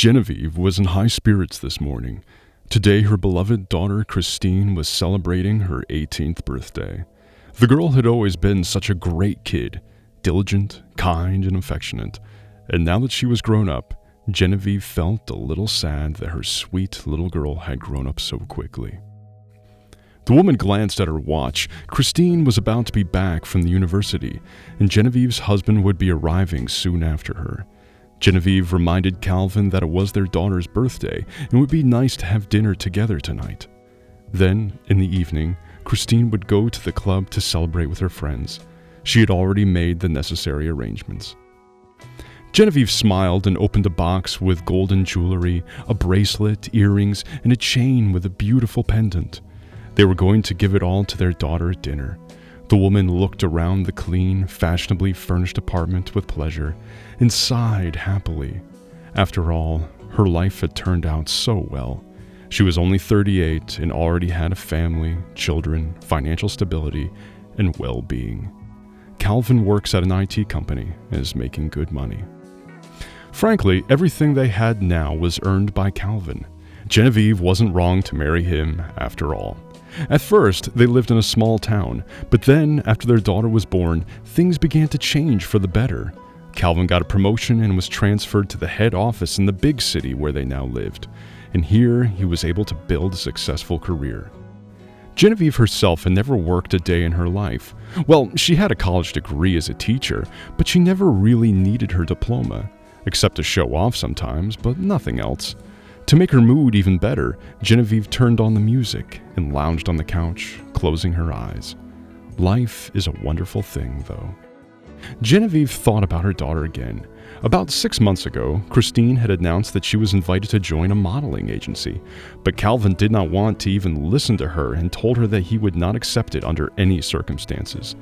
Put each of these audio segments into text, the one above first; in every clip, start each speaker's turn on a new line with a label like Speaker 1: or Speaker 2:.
Speaker 1: Genevieve was in high spirits this morning. Today, her beloved daughter Christine was celebrating her 18th birthday. The girl had always been such a great kid, diligent, kind, and affectionate. And now that she was grown up, Genevieve felt a little sad that her sweet little girl had grown up so quickly. The woman glanced at her watch. Christine was about to be back from the university, and Genevieve's husband would be arriving soon after her. Genevieve reminded Calvin that it was their daughter's birthday and it would be nice to have dinner together tonight. Then, in the evening, Christine would go to the club to celebrate with her friends. She had already made the necessary arrangements. Genevieve smiled and opened a box with golden jewelry, a bracelet, earrings, and a chain with a beautiful pendant. They were going to give it all to their daughter at dinner. The woman looked around the clean, fashionably furnished apartment with pleasure and sighed happily. After all, her life had turned out so well. She was only 38 and already had a family, children, financial stability, and well-being. Calvin works at an IT company and is making good money. Frankly, everything they had now was earned by Calvin. Genevieve wasn't wrong to marry him after all. At first, they lived in a small town, but then, after their daughter was born, things began to change for the better. Calvin got a promotion and was transferred to the head office in the big city where they now lived, and here he was able to build a successful career. Genevieve herself had never worked a day in her life. Well, she had a college degree as a teacher, but she never really needed her diploma, except to show off sometimes, but nothing else. To make her mood even better, Genevieve turned on the music and lounged on the couch, closing her eyes. Life is a wonderful thing, though. Genevieve thought about her daughter again. About 6 months ago, Christine had announced that she was invited to join a modeling agency, but Calvin did not want to even listen to her and told her that he would not accept it under any circumstances.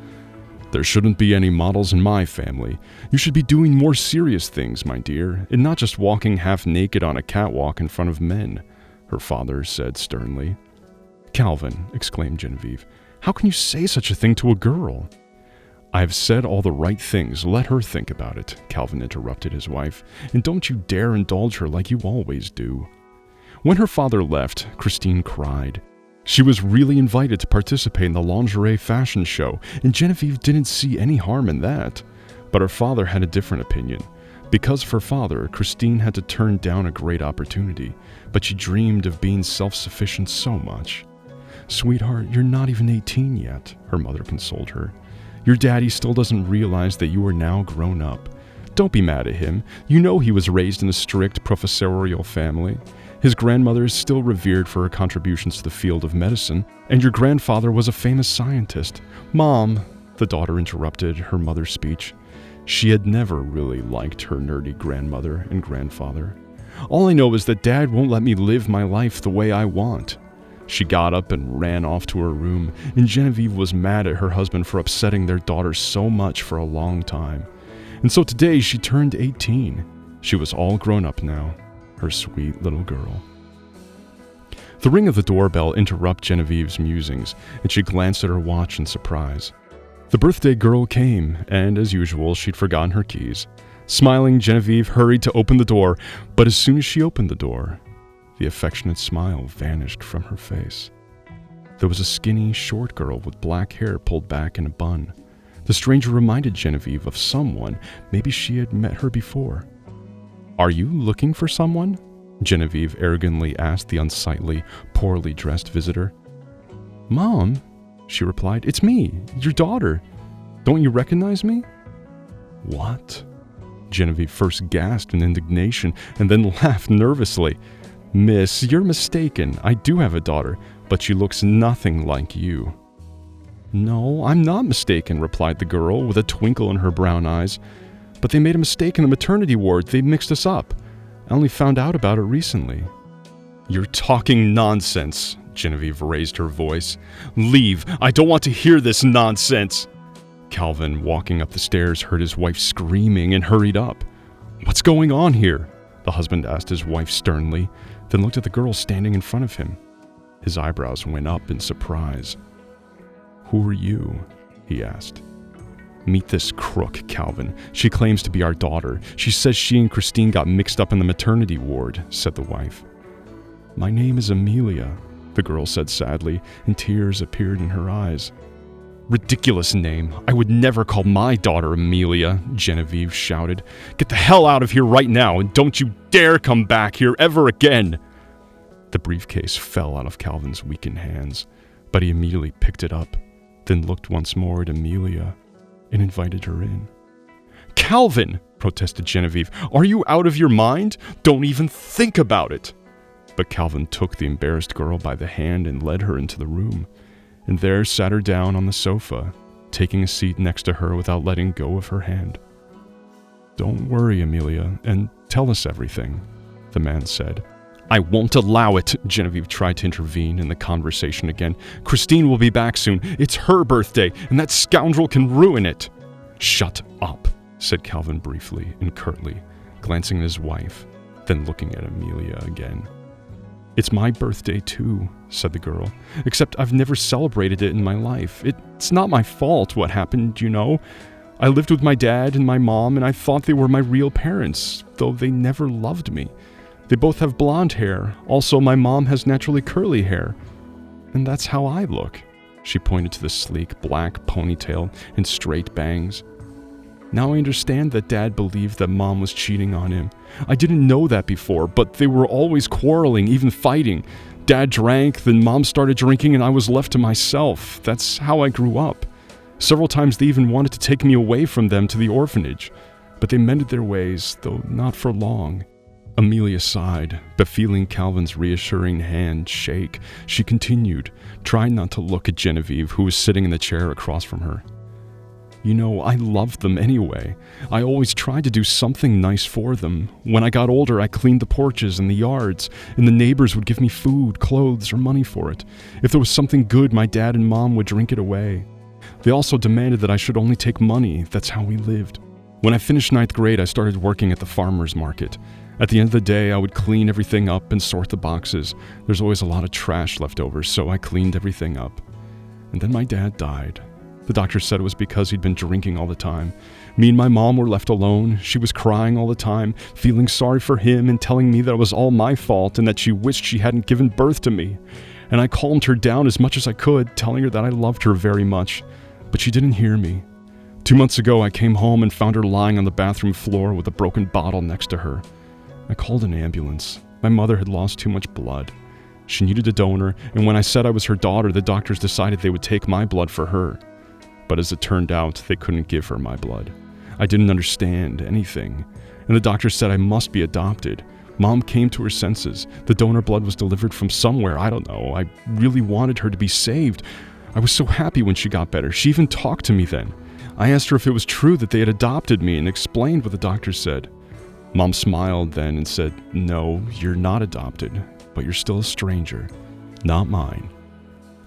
Speaker 1: "There shouldn't be any models in my family. You should be doing more serious things, my dear, and not just walking half naked on a catwalk in front of men," her father said sternly. "Calvin," exclaimed Genevieve, "how can you say such a thing to a girl?" "I have said all the right things. Let her think about it," Calvin interrupted his wife, "and don't you dare indulge her like you always do." When her father left, Christine cried. She was really invited to participate in the lingerie fashion show, and Genevieve didn't see any harm in that. But her father had a different opinion. Because of her father, Christine had to turn down a great opportunity, but she dreamed of being self-sufficient so much. "Sweetheart, you're not even 18 yet," her mother consoled her. "Your daddy still doesn't realize that you are now grown up. Don't be mad at him. You know he was raised in a strict professorial family. His grandmother is still revered for her contributions to the field of medicine, and your grandfather was a famous scientist." "Mom," the daughter interrupted her mother's speech. She had never really liked her nerdy grandmother and grandfather. "All I know is that Dad won't let me live my life the way I want." She got up and ran off to her room, and Genevieve was mad at her husband for upsetting their daughter so much for a long time. And so today she turned 18. She was all grown up now. Her sweet little girl. The ring of the doorbell interrupted Genevieve's musings, and she glanced at her watch in surprise. The birthday girl came, and as usual, she'd forgotten her keys. Smiling, Genevieve hurried to open the door, but as soon as she opened the door, the affectionate smile vanished from her face. There was a skinny, short girl with black hair pulled back in a bun. The stranger reminded Genevieve of someone. Maybe she had met her before. "Are you looking for someone?" Genevieve arrogantly asked the unsightly, poorly dressed visitor. "Mom," she replied, "it's me, your daughter. Don't you recognize me?" "What?" Genevieve first gasped in indignation and then laughed nervously. "Miss, you're mistaken. I do have a daughter, but she looks nothing like you." "No, I'm not mistaken," replied the girl with a twinkle in her brown eyes. "But they made a mistake in the maternity ward. They mixed us up. I only found out about it recently." "You're talking nonsense," Genevieve raised her voice. "Leave. I don't want to hear this nonsense." Calvin, walking up the stairs, heard his wife screaming and hurried up. "What's going on here?" the husband asked his wife sternly, then looked at the girl standing in front of him. His eyebrows went up in surprise. "Who are you?" he asked. "Meet this crook, Calvin. She claims to be our daughter. She says she and Christine got mixed up in the maternity ward," said the wife. "My name is Amelia," the girl said sadly, and tears appeared in her eyes. "Ridiculous name. I would never call my daughter Amelia," Genevieve shouted. "Get the hell out of here right now, and don't you dare come back here ever again." The briefcase fell out of Calvin's weakened hands, but he immediately picked it up, then looked once more at Amelia and invited her in. "Calvin," protested Genevieve, "are you out of your mind? Don't even think about it." But Calvin took the embarrassed girl by the hand and led her into the room, and there sat her down on the sofa, taking a seat next to her without letting go of her hand. "Don't worry, Amelia, and tell us everything," the man said. "I won't allow it," Genevieve tried to intervene in the conversation again. "Christine will be back soon. It's her birthday, and that scoundrel can ruin it." "Shut up," said Calvin briefly and curtly, glancing at his wife, then looking at Amelia again. "It's my birthday too," said the girl, "except I've never celebrated it in my life. It's not my fault what happened, you know. I lived with my dad and my mom, and I thought they were my real parents, though they never loved me. They both have blonde hair. Also, my mom has naturally curly hair. And that's how I look." She pointed to the sleek black ponytail and straight bangs. "Now I understand that Dad believed that Mom was cheating on him. I didn't know that before, but they were always quarreling, even fighting. Dad drank, then Mom started drinking, and I was left to myself. That's how I grew up. Several times they even wanted to take me away from them to the orphanage, but they mended their ways, though not for long." Amelia sighed, but feeling Calvin's reassuring hand shake, she continued, trying not to look at Genevieve, who was sitting in the chair across from her. "You know, I loved them anyway. I always tried to do something nice for them. When I got older, I cleaned the porches and the yards, and the neighbors would give me food, clothes, or money for it. If there was something good, my dad and mom would drink it away. They also demanded that I should only take money. That's how we lived. When I finished 9th grade, I started working at the farmer's market. At the end of the day, I would clean everything up and sort the boxes. There's always a lot of trash left over, so I cleaned everything up. And then my dad died. The doctor said it was because he'd been drinking all the time. Me and my mom were left alone. She was crying all the time, feeling sorry for him and telling me that it was all my fault and that she wished she hadn't given birth to me. And I calmed her down as much as I could, telling her that I loved her very much. But she didn't hear me. 2 months ago, I came home and found her lying on the bathroom floor with a broken bottle next to her. I called an ambulance. My mother had lost too much blood. She needed a donor, and when I said I was her daughter, the doctors decided they would take my blood for her. But as it turned out, they couldn't give her my blood. I didn't understand anything, and the doctor said I must be adopted. Mom came to her senses. The donor blood was delivered from somewhere, I don't know. I really wanted her to be saved. I was so happy when she got better. She even talked to me then. I asked her if it was true that they had adopted me and explained what the doctor said. Mom smiled then and said, "No, you're not adopted, but you're still a stranger. Not mine."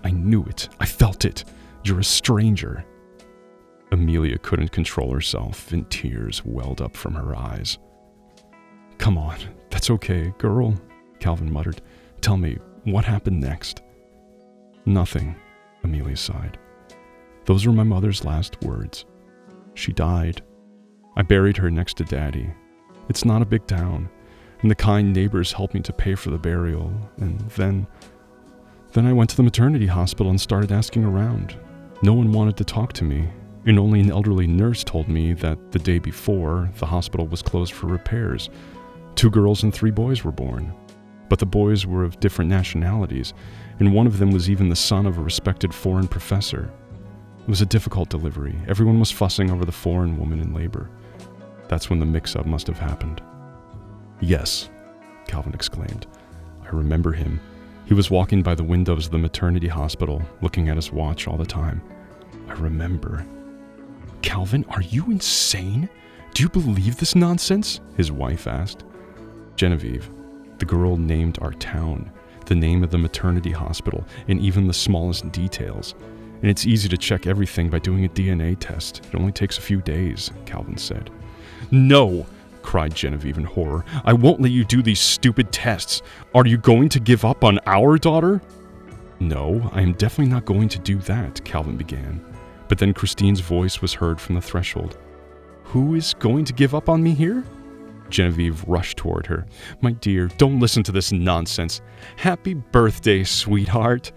Speaker 1: I knew it. I felt it. You're a stranger. Amelia couldn't control herself, and tears welled up from her eyes. "Come on, that's okay, girl," Calvin muttered. "Tell me, what happened next?" "Nothing," Amelia sighed. "Those were my mother's last words. She died. I buried her next to Daddy. It's not a big town, and the kind neighbors helped me to pay for the burial, and then I went to the maternity hospital and started asking around. No one wanted to talk to me, and only an elderly nurse told me that the day before, the hospital was closed for repairs. 2 girls and 3 boys were born, but the boys were of different nationalities, and one of them was even the son of a respected foreign professor. It was a difficult delivery. Everyone was fussing over the foreign woman in labor. That's when the mix-up must have happened." "Yes," Calvin exclaimed. "I remember him. He was walking by the windows of the maternity hospital, looking at his watch all the time. I remember." "Calvin, are you insane? Do you believe this nonsense?" his wife asked. "Genevieve, the girl named our town, the name of the maternity hospital, and even the smallest details. And it's easy to check everything by doing a DNA test. It only takes a few days," Calvin said. "No!" cried Genevieve in horror. "I won't let you do these stupid tests. Are you going to give up on our daughter?" "No, I am definitely not going to do that," Calvin began. But then Christine's voice was heard from the threshold. "Who is going to give up on me here?" Genevieve rushed toward her. "My dear, don't listen to this nonsense. Happy birthday, sweetheart."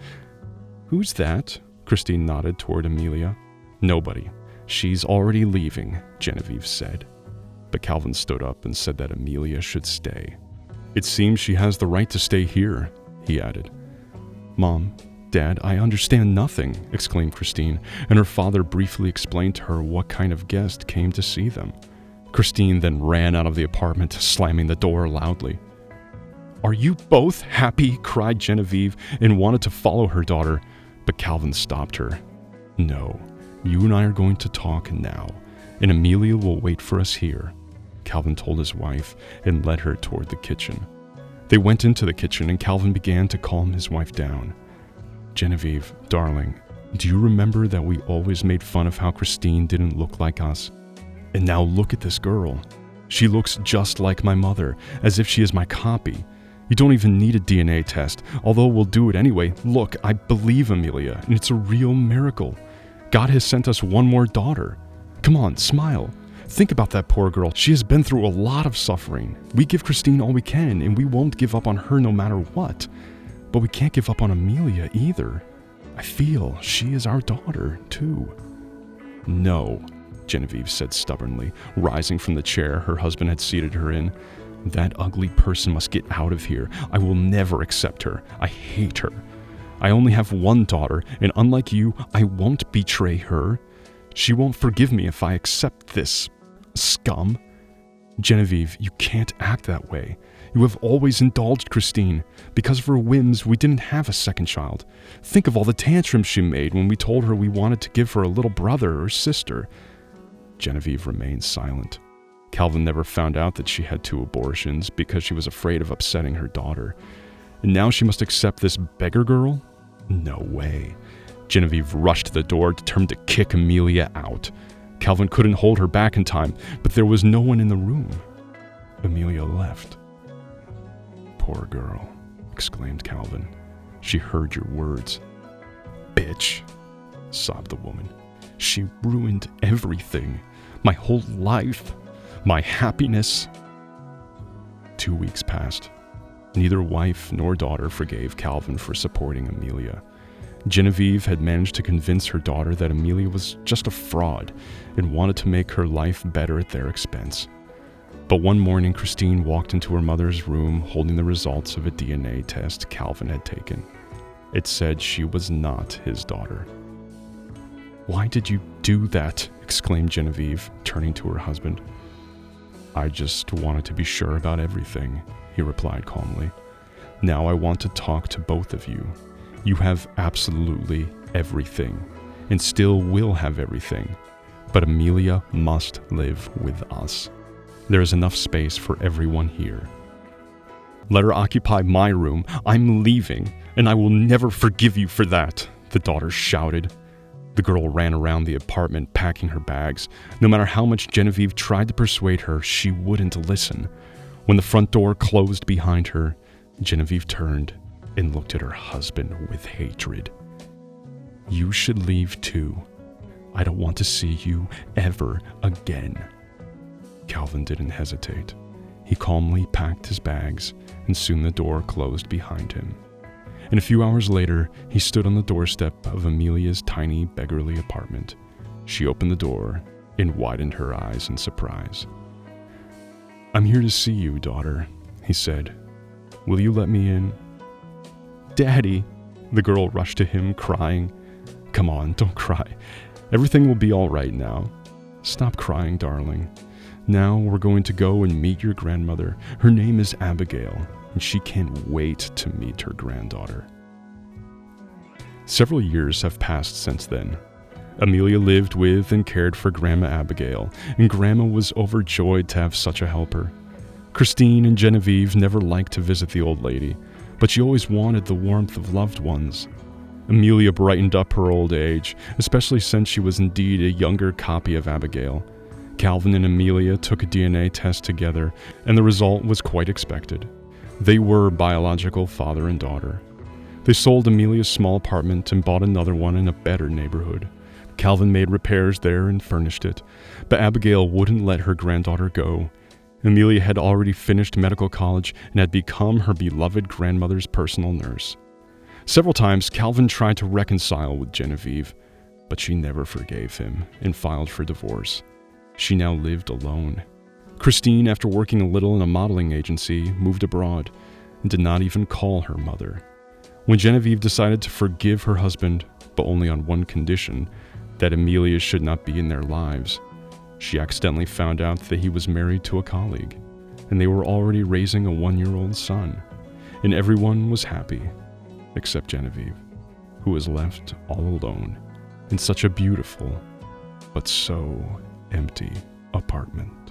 Speaker 1: "Who's that?" Christine nodded toward Amelia. "Nobody. She's already leaving," Genevieve said. But Calvin stood up and said that Amelia should stay. "It seems she has the right to stay here," he added. "Mom, Dad, I understand nothing," exclaimed Christine, and her father briefly explained to her what kind of guest came to see them. Christine then ran out of the apartment, slamming the door loudly. "Are you both happy?" cried Genevieve, and wanted to follow her daughter, but Calvin stopped her. "No, you and I are going to talk now, and Amelia will wait for us here," Calvin told his wife and led her toward the kitchen. They went into the kitchen and Calvin began to calm his wife down. "Genevieve, darling, do you remember that we always made fun of how Christine didn't look like us? And now look at this girl. She looks just like my mother, as if she is my copy. You don't even need a DNA test, although we'll do it anyway. Look, I believe Amelia, and it's a real miracle. God has sent us one more daughter. Come on, smile. Think about that poor girl. She has been through a lot of suffering. We give Christine all we can, and we won't give up on her no matter what. But we can't give up on Amelia either. I feel she is our daughter, too." "No," Genevieve said stubbornly, rising from the chair her husband had seated her in. "That ugly person must get out of here. I will never accept her. I hate her. I only have one daughter, and unlike you, I won't betray her. She won't forgive me if I accept this scum." "Genevieve, you can't act that way. You have always indulged Christine. Because of her whims, we didn't have a second child. Think of all the tantrums she made when we told her we wanted to give her a little brother or sister." Genevieve remained silent. Calvin never found out that she had 2 abortions because she was afraid of upsetting her daughter. And now she must accept this beggar girl? No way. Genevieve rushed to the door, determined to kick Amelia out. Calvin couldn't hold her back in time, but there was no one in the room. Amelia left. "Poor girl," exclaimed Calvin. "She heard your words." "Bitch," sobbed the woman. "She ruined everything. My whole life. My happiness." 2 weeks passed. Neither wife nor daughter forgave Calvin for supporting Amelia. Genevieve had managed to convince her daughter that Amelia was just a fraud and wanted to make her life better at their expense. But one morning, Christine walked into her mother's room holding the results of a DNA test Calvin had taken. It said she was not his daughter. "Why did you do that?" exclaimed Genevieve, turning to her husband. "I just wanted to be sure about everything," he replied calmly. "Now I want to talk to both of you. You have absolutely everything, and still will have everything. But Amelia must live with us. There is enough space for everyone here. Let her occupy my room. I'm leaving, and I will never forgive you for that," the daughter shouted. The girl ran around the apartment packing her bags. No matter how much Genevieve tried to persuade her, she wouldn't listen. When the front door closed behind her, Genevieve turned and looked at her husband with hatred. "You should leave too. I don't want to see you ever again." Calvin didn't hesitate. He calmly packed his bags, and soon the door closed behind him. And a few hours later, he stood on the doorstep of Amelia's tiny, beggarly apartment. She opened the door and widened her eyes in surprise. "I'm here to see you, daughter," he said. "Will you let me in?" "Daddy!" The girl rushed to him, crying. "Come on, don't cry. Everything will be all right now. Stop crying, darling. Now we're going to go and meet your grandmother. Her name is Abigail, and she can't wait to meet her granddaughter." Several years have passed since then. Amelia lived with and cared for Grandma Abigail, and Grandma was overjoyed to have such a helper. Christine and Genevieve never liked to visit the old lady, but she always wanted the warmth of loved ones. Amelia brightened up her old age, especially since she was indeed a younger copy of Abigail. Calvin and Amelia took a DNA test together, and the result was quite expected. They were biological father and daughter. They sold Amelia's small apartment and bought another one in a better neighborhood. Calvin made repairs there and furnished it, but Abigail wouldn't let her granddaughter go. Amelia had already finished medical college and had become her beloved grandmother's personal nurse. Several times, Calvin tried to reconcile with Genevieve, but she never forgave him and filed for divorce. She now lived alone. Christine, after working a little in a modeling agency, moved abroad and did not even call her mother. When Genevieve decided to forgive her husband, but only on one condition, that Amelia should not be in their lives, she accidentally found out that he was married to a colleague, and they were already raising a 1-year-old son, and everyone was happy, except Genevieve, who was left all alone in such a beautiful, but so empty apartment.